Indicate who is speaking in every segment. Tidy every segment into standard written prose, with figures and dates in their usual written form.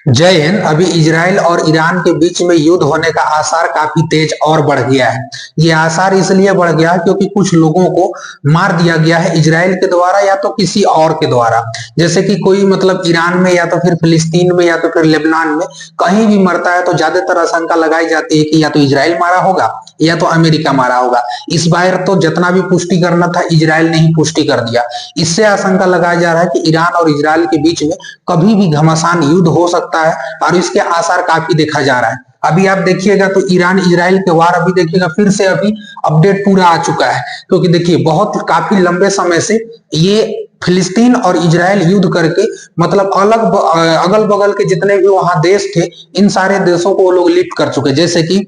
Speaker 1: जय हिंद। अभी इजराइल और ईरान के बीच में युद्ध होने का आसार काफी तेज और बढ़ गया है। ये आसार इसलिए बढ़ गया क्योंकि कुछ लोगों को मार दिया गया है इजराइल के द्वारा या तो किसी और के द्वारा। जैसे कि कोई मतलब ईरान में या तो फिर फिलिस्तीन में या तो फिर लेबनान में कहीं भी मरता है तो ज्यादातर आशंका लगाई जाती है कि या तो इजराइल मारा होगा या तो अमेरिका मारा होगा। इस बार तो जितना भी पुष्टि करना था इजराइल ने ही पुष्टि कर दिया। इससे आशंका लगाया जा रहा है कि ईरान और इजराइल के बीच में कभी भी घमासान युद्ध हो सकता है और इसके आसार काफी देखा जा रहा है। अभी आप देखिएगा तो ईरान इजराइल के वार अभी देखिएगा फिर से अभी अपडेट पूरा आ चुका है, क्योंकि देखिए बहुत काफी लंबे समय से ये फिलिस्तीन और इजराइल युद्ध करके मतलब अगल बगल के जितने भी वहां देश थे इन सारे देशों को वो लोग लिफ्ट कर चुके। जैसे कि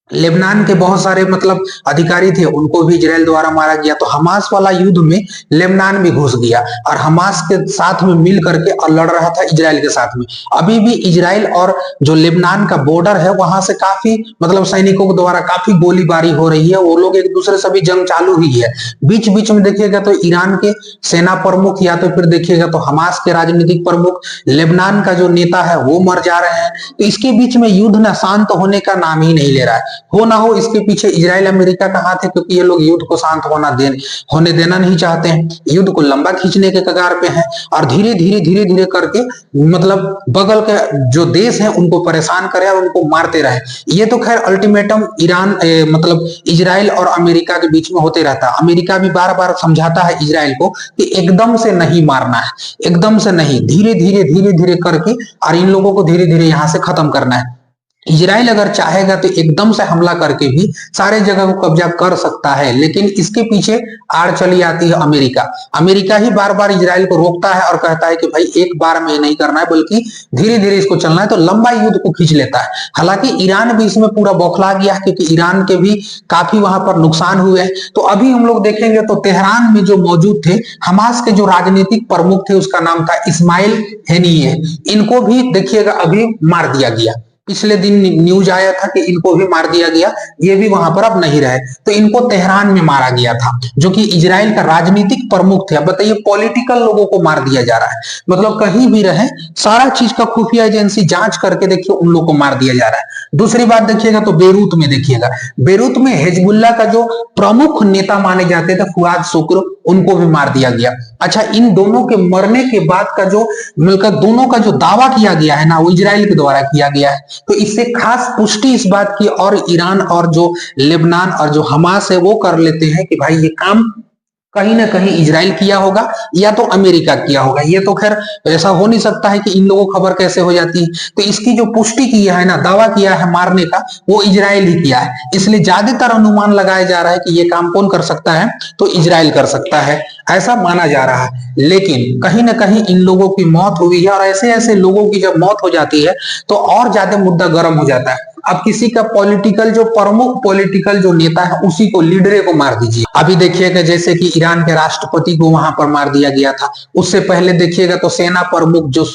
Speaker 1: लेबनान के बहुत सारे मतलब अधिकारी थे, उनको भी इजराइल द्वारा मारा गया। तो हमास वाला युद्ध में लेबनान भी घुस गया और हमास के साथ में मिल करके और लड़ रहा था इजराइल के साथ में। अभी भी इजराइल और जो लेबनान का बॉर्डर है वहां से काफी मतलब सैनिकों के द्वारा काफी गोलीबारी हो रही है। वो लोग एक दूसरे से भी जंग चालू ही है। बीच बीच में देखिएगा तो ईरान के सेना प्रमुख या तो फिर देखिएगा तो हमास के राजनीतिक प्रमुख, लेबनान का जो नेता है वो मर जा रहे हैं। तो इसके बीच में युद्ध ना शांत होने का नाम ही नहीं ले रहा है। हो ना हो इसके पीछे इजराइल अमेरिका का हाथ है, क्योंकि ये लोग युद्ध को शांत होने देना नहीं चाहते हैं। युद्ध को लंबा खींचने के कगार पे हैं और धीरे धीरे करके मतलब बगल के जो देश हैं उनको परेशान करे और उनको मारते रहे। ये तो खैर अल्टीमेटम ईरान मतलब इजराइल और अमेरिका के बीच में होते रहता है। अमेरिका भी बार बार समझाता है इजराइल को कि एकदम से नहीं मारना है, एकदम से नहीं, धीरे धीरे करके और इन लोगों को धीरे धीरे यहां से खत्म करना है। इजराइल अगर चाहेगा तो एकदम से हमला करके भी सारे जगह को कब्जा कर सकता है, लेकिन इसके पीछे आड़ चली आती है अमेरिका। अमेरिका ही बार बार इजराइल को रोकता है और कहता है कि भाई एक बार में नहीं करना है बल्कि धीरे धीरे इसको चलना है, तो लंबा युद्ध को खींच लेता है। हालांकि ईरान भी इसमें पूरा बौखला गया है, क्योंकि ईरान के भी काफी वहां पर नुकसान हुए हैं। तो अभी हम लोग देखेंगे तो तेहरान में जो मौजूद थे हमास के जो राजनीतिक प्रमुख थे उसका नाम था इस्माइल हेनिये, इनको भी देखिएगा अभी मार दिया गया। पिछले दिन न्यूज आया था कि इनको भी मार दिया गया, ये भी वहां पर अब नहीं रहे। तो इनको तेहरान में मारा गया था, जो कि इजराइल का राजनीतिक प्रमुख थे। अब बताइए पॉलिटिकल लोगों को मार दिया जा रहा है, मतलब कहीं भी रहे सारा चीज का खुफिया एजेंसी जांच करके देखिए उन लोगों को मार दिया जा रहा है। दूसरी बात देखिएगा तो बेरूत में देखिएगा, बेरूत में हिजबुल्लाह का जो प्रमुख नेता माने जाते थे फुआद शुक्र, उनको भी मार दिया गया। अच्छा, इन दोनों के मरने के बाद का जो मिलकर दोनों का जो दावा किया गया है ना वो इजराइल के द्वारा किया गया है। तो इससे खास पुष्टि इस बात की और ईरान और जो लेबनान और जो हमास है वो कर लेते हैं कि भाई ये काम कहीं ना कहीं इजराइल किया होगा या तो अमेरिका किया होगा। ये तो खैर ऐसा हो नहीं सकता है कि इन लोगों को खबर कैसे हो जाती है। तो इसकी जो पुष्टि किया है ना, दावा किया है मारने का, वो इजराइल ही किया है। इसलिए ज्यादातर अनुमान लगाया जा रहा है कि ये काम कौन कर सकता है, तो इजराइल कर सकता है, ऐसा माना जा रहा है। लेकिन कहीं ना कहीं इन लोगों की मौत हुई है और ऐसे ऐसे लोगों की जब मौत हो जाती है तो और ज्यादा मुद्दा गर्म हो जाता है। अब किसी का पॉलिटिकल जो प्रमुख पॉलिटिकल जो नेता है उसी को, लीडरे को मार दीजिए। अभी देखिएगा जैसे कि ईरान के राष्ट्रपति को वहां पर मार दिया गया था। उससे पहले देखिएगा तो सेना प्रमुख जो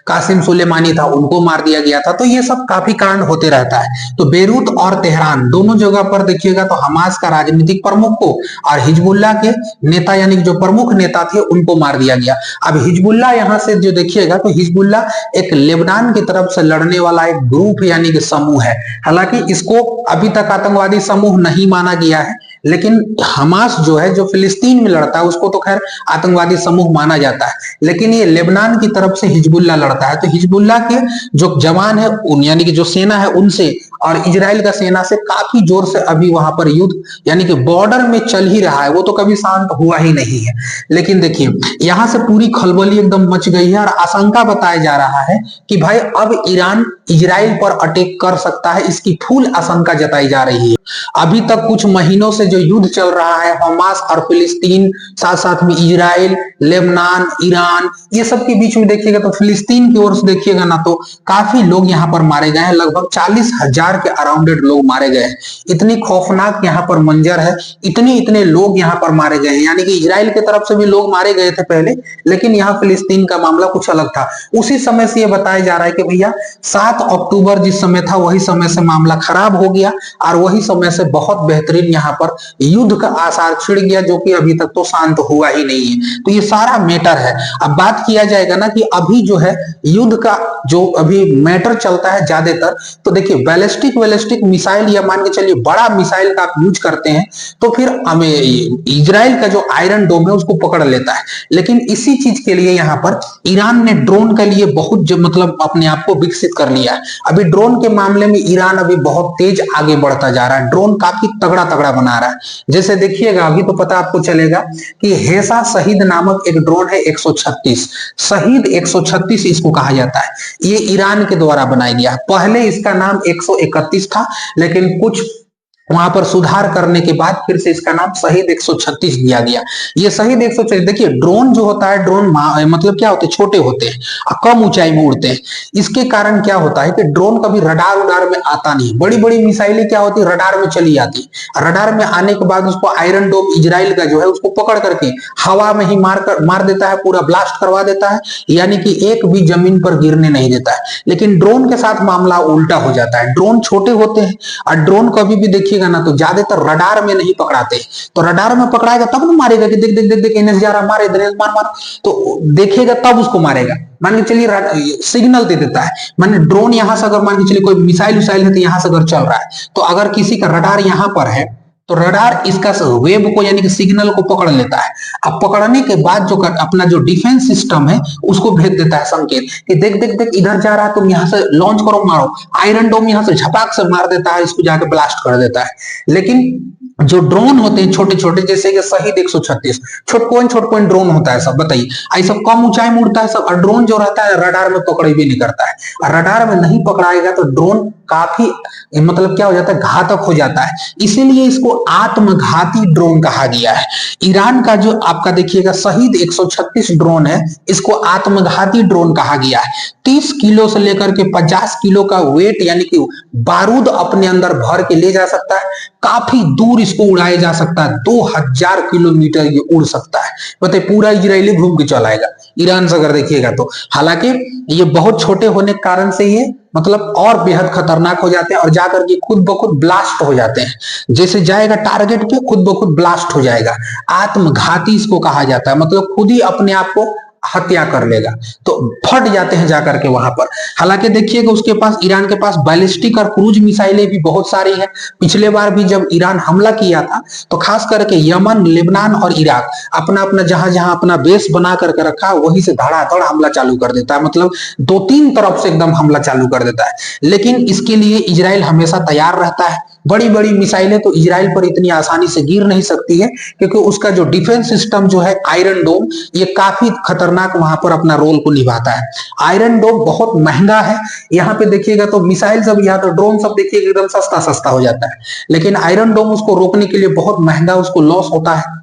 Speaker 1: कासिम सुलेमानी था उनको मार दिया गया था। तो ये सब काफी कांड होते रहता है। तो बेरूत और तेहरान दोनों जगह पर देखिएगा तो हमास का राजनीतिक प्रमुख को और हिजबुल्लाह के नेता यानी जो प्रमुख नेता थे उनको मार दिया गया। अब हिजबुल्लाह यहां से जो देखिएगा तो हिजबुल्लाह एक लेबनान की तरफ से लड़ने वाला एक ग्रुप यानी कि समूह है। हालांकि इसको अभी तक आतंकवादी समूह नहीं माना गया है, लेकिन हमास जो है जो फिलिस्तीन में लड़ता है उसको तो खैर आतंकवादी समूह माना जाता है। लेकिन ये लेबनान की तरफ से हिजबुल्लाह लड़ता है। तो हिजबुल्लाह के जो जवान है उन यानी कि जो सेना है उनसे और इजराइल का सेना से काफी जोर से अभी वहां पर युद्ध यानी कि बॉर्डर में चल ही रहा है, वो तो कभी शांत हुआ ही नहीं है। लेकिन देखिए यहां से पूरी खलबली एकदम मच गई है और आशंका बताया जा रहा है कि भाई अब ईरान इजराइल पर अटैक कर सकता है, इसकी फुल आशंका जताई जा रही है। अभी तक कुछ महीनों से जो युद्ध चल रहा है हमास और फिलिस्तीन, साथ साथ में इजराइल, लेबनान, ईरान, ये सब के बीच में देखिएगा तो फिलिस्तीन की ओर से देखिएगा ना तो काफी लोग यहाँ पर मारे गए हैं। लगभग 40,000 1000 के अराउंडेड लोग मारे गए हैं। इतनी खौफनाक यहाँ पर मंजर है, इतने इतने लोग यहाँ पर मारे गए हैं। यानी कि इजराइल की तरफ से भी लोग मारे गए थे पहले, लेकिन यहाँ फिलिस्तीन का मामला कुछ अलग था। उसी समय से ये बताया जा रहा है कि भैया 7 अक्टूबर जिस समय था वही समय से मामला खराब हो गया और वही समय से बहुत बेहतरीन यहाँ पर युद्ध का आसार छिड़ गया, जो कि अभी तक तो शांत हुआ ही नहीं है। तो ये सारा मैटर है। अब बात किया जाएगा ना कि अभी जो है युद्ध का जो अभी मैटर चलता है ज्यादातर, तो देखिए बैलिस्टिक मिसाइल या मान के चलिए बड़ा मिसाइल का आप यूज करते हैं तो फिर हमें इजराइल का जो आयरन डोम है उसको पकड़ लेता है। लेकिन इसी चीज के लिए यहाँ पर ईरान ने ड्रोन के लिए बहुत मतलब अपने आप को विकसित कर लिया है। अभी ड्रोन के मामले में ईरान अभी बहुत तेज आगे बढ़ता जा रहा है, ड्रोन काफी तगड़ा तगड़ा बना रहा है। जैसे देखिएगा अभी तो पता आपको चलेगा कि हेसा शहीद नामक एक ड्रोन है 136, शहीद 136 इसको कहा जाता है। ये ईरान के द्वारा बनाया गया। पहले इसका नाम 131 था, लेकिन कुछ वहां पर सुधार करने के बाद फिर से इसका नाम शहीद 136 दिया गया। ये शहीद 136, देखिए ड्रोन जो होता है, ड्रोन मतलब क्या होते हैं, छोटे होते हैं और कम ऊंचाई में उड़ते हैं। इसके कारण क्या होता है कि ड्रोन कभी रडार उडार में आता नहीं। बड़ी बड़ी मिसाइलें क्या होती है, रडार में चली आती। रडार में आने के बाद उसको आयरन डोम इजराइल का जो है उसको पकड़ करके हवा में ही मार देता है, पूरा ब्लास्ट करवा देता है, यानी कि एक भी जमीन पर गिरने नहीं देता है। लेकिन ड्रोन के साथ मामला उल्टा हो जाता है। ड्रोन छोटे होते हैं और ड्रोन कभी भी देखिएगा ना तो ज्यादातर रडार में नहीं पकड़ाते। तो रडार में पकड़ाएगा तब ना मारेगा कि देख देख देख देख इन्हें जा रहा, मारे दिनेश मार, तो देखेगा तब उसको मारेगा। मान के चलिए सिग्नल दे देता है, मान ड्रोन यहां से अगर मान के चलिए कोई मिसाइल उसाइल है तो यहां से अगर चल रहा है, तो अगर किसी का रडार यहां पर है तो रडार इसका वेब को यानी कि सिग्नल को पकड़ लेता है। अब पकड़ने के बाद जो अपना जो डिफेंस सिस्टम है उसको भेज देता है संकेत कि देख देख देख इधर जा रहा है, तुम यहां से लॉन्च करो, मारो। आयरन डोम यहां से झपाक से मार देता है, इसको जाके ब्लास्ट कर देता है। लेकिन जो ड्रोन होते हैं छोटे छोटे, जैसे कि शहीद 136 छोटकोइन ड्रोन होता है सब, बताइए आई सब कम ऊंचाई में उड़ता है सब। और ड्रोन जो रहता है रडार में पकड़े भी नहीं करता है, और रडार में नहीं पकड़ाएगा तो ड्रोन काफी मतलब क्या हो जाता है, घातक हो जाता है। इसीलिए इसको आत्मघाती ड्रोन कहा गया है। ईरान का जो आपका देखिएगा शहीद 136 ड्रोन है, इसको आत्मघाती ड्रोन कहा गया है। 30 किलो से लेकर के 50 किलो का वेट यानी कि बारूद अपने अंदर भर के ले जा सकता है। काफी दूर इसको उड़ाया जा सकता है, 2000 किलोमीटर ये उड़ सकता है। बताइए पूरा इजरायली घूम के चला आएगा ईरान से अगर देखिएगा तो। हालांकि ये बहुत छोटे होने के कारण से ये मतलब और बेहद खतरनाक हो जाते हैं और जाकर के खुद ब खुद ब्लास्ट हो जाते हैं। जैसे जाएगा टारगेट पे खुद ब खुद ब्लास्ट हो जाएगा। आत्मघाती इसको कहा जाता है, मतलब खुद ही अपने आप को हत्या कर लेगा, तो फट जाते हैं जाकर के वहां पर। हालांकि देखिएगा उसके पास, ईरान के पास बैलिस्टिक और क्रूज मिसाइलें भी बहुत सारी हैं। पिछले बार भी जब ईरान हमला किया था तो खास करके यमन, लेबनान और इराक अपना अपना जहां जहां अपना बेस बना करके रखा वहीं से धड़ाधड़ हमला चालू कर देता है, मतलब 2-3 तरफ से एकदम हमला चालू कर देता है। लेकिन इसके लिए इजराइल हमेशा तैयार रहता है। बड़ी बड़ी मिसाइलें तो इजराइल पर इतनी आसानी से गिर नहीं सकती है, क्योंकि उसका जो डिफेंस सिस्टम जो है आयरन डोम, ये काफी खतरनाक वहां पर अपना रोल को निभाता है। आयरन डोम बहुत महंगा है। यहाँ पे देखिएगा तो मिसाइल सब, यहाँ तो ड्रोन सब देखिएगा एकदम सस्ता सस्ता हो जाता है, लेकिन आयरन डोम उसको रोकने के लिए बहुत महंगा, उसको लॉस होता है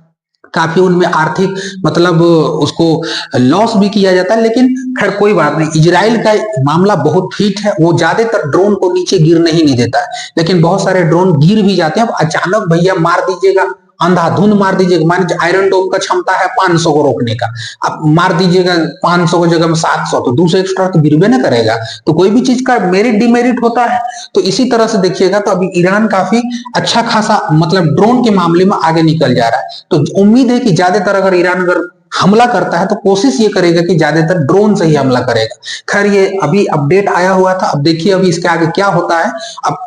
Speaker 1: काफी, उनमें आर्थिक मतलब उसको लॉस भी किया जाता है। लेकिन खैर कोई बात नहीं, इजराइल का मामला बहुत फिट है, वो ज्यादातर ड्रोन को नीचे गिरने ही नहीं देता है। लेकिन बहुत सारे ड्रोन गिर भी जाते हैं। अब अचानक भैया मार दीजिएगा, अंधाधुंध मार दीजिएगा, मान आयरन डोम का क्षमता है 500 को रोकने का, अब मार दीजिएगा 500 की जगह में 700, तो 200 एक्स्ट्रा तो गिरबे ना करेगा। तो कोई भी चीज का मेरिट डिमेरिट होता है। तो इसी तरह से देखिएगा तो अभी ईरान काफी अच्छा खासा मतलब ड्रोन के मामले में आगे निकल जा रहा है। तो उम्मीद है कि ज्यादातर अगर ईरान अगर हमला करता है तो कोशिश ये करेगा कि ज्यादातर ड्रोन से ही हमला करेगा। खैर ये अभी अपडेट आया हुआ था, अब देखिए अभी इसके आगे क्या होता है। अब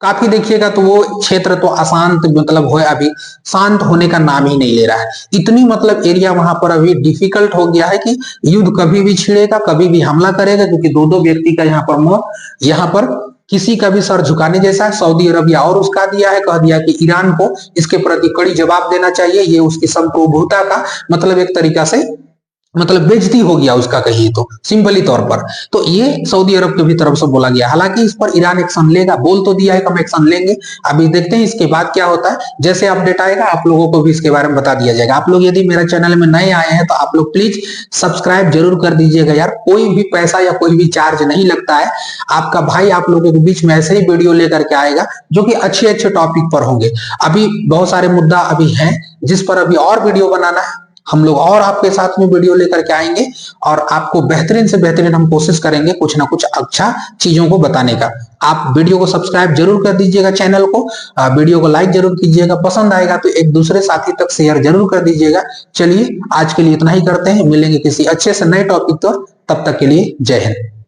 Speaker 1: काफी देखिएगा तो वो क्षेत्र तो अशांत मतलब हो, अभी शांत होने का नाम ही नहीं ले रहा है। इतनी मतलब एरिया वहां पर अभी डिफिकल्ट हो गया है कि युद्ध कभी भी छिड़ेगा, कभी भी हमला करेगा, क्योंकि दो व्यक्ति का यहाँ पर यहाँ पर किसी का भी सर झुकाने जैसा है। सऊदी अरबिया और उसका दिया है, कह दिया कि ईरान को इसके प्रति कड़ी जवाब देना चाहिए। ये उसकी संप्रभुता का मतलब एक तरीका से मतलब बेइज्जती हो गया उसका, कहिए तो सिंपली तौर पर। तो ये सऊदी अरब की भी तरफ से बोला गया। हालांकि इस पर ईरान एक्शन लेगा, बोल तो दिया है कि हम एक्शन लेंगे। अभी देखते हैं इसके बाद क्या होता है। जैसे अपडेट आएगा आप लोगों को भी इसके बारे में बता दिया जाएगा। आप लोग यदि मेरा चैनल में नए आए हैं तो आप लोग प्लीज सब्सक्राइब जरूर कर दीजिएगा यार। कोई भी पैसा या कोई भी चार्ज नहीं लगता है। आपका भाई आप लोगों के बीच में ऐसे ही वीडियो लेकर के आएगा जो कि अच्छे अच्छे टॉपिक पर होंगे। अभी बहुत सारे मुद्दा अभी हैं जिस पर अभी और वीडियो बनाना है। हम लोग और आपके साथ में वीडियो लेकर के आएंगे और आपको बेहतरीन से बेहतरीन हम कोशिश करेंगे कुछ ना कुछ अच्छा चीजों को बताने का। आप वीडियो को सब्सक्राइब जरूर कर दीजिएगा, चैनल को वीडियो को लाइक जरूर कीजिएगा, पसंद आएगा तो एक दूसरे साथी तक शेयर जरूर कर दीजिएगा। चलिए आज के लिए इतना ही करते हैं, मिलेंगे किसी अच्छे से नए टॉपिक पर। तब तक के लिए जय हिंद।